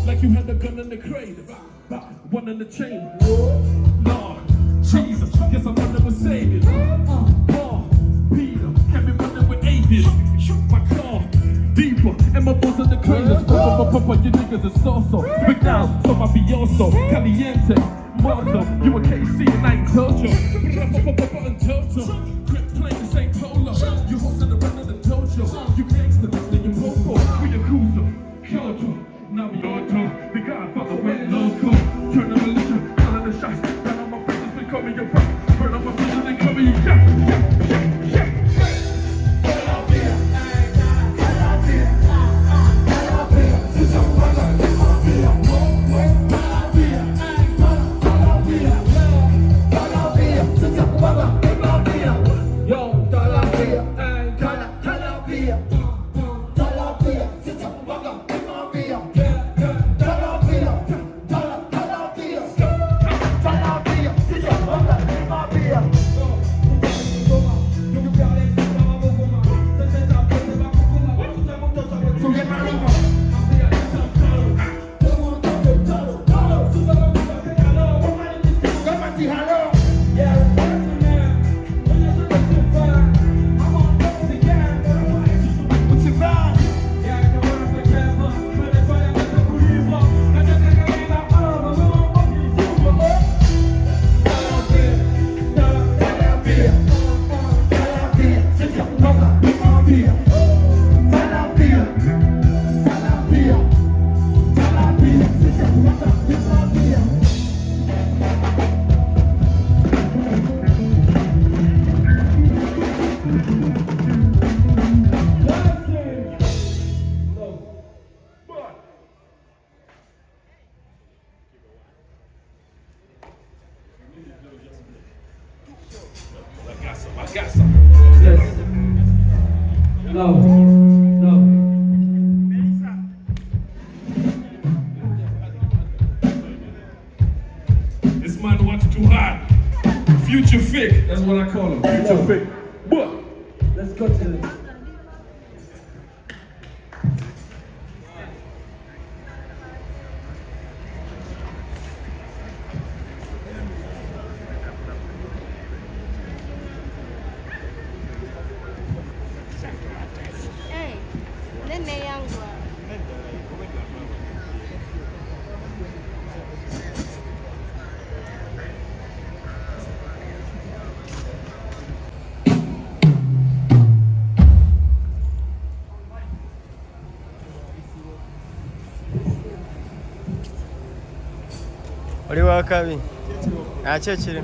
Like you had the gun in the crate, one in the chain. Lord, Jesus, guess I'm running with Savior. Paul, Peter, can't be running with atheists. Shoot my car deeper, and my balls in the craters. Papa, you niggas is so-so. Big down, so I be also caliente. Marzo, you a KC and I ain't told you. And told you. Grip playing the same polo. You hosted the run of the dojo. You gangster, then you popo. We a cruiser, Kyoto. Now we auto. The Godfather went loco. Turn the militia, calling the shots. Down on my faces, they call me your rock. Burn on my faces, they call me your yeah. No. No. This man wants too hard. Future Fik, that's what I call him. Future Fik. What? Let's go to it. Hey, nene yangu. Oli wakabi akyo kiri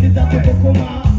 Kizatu kukuma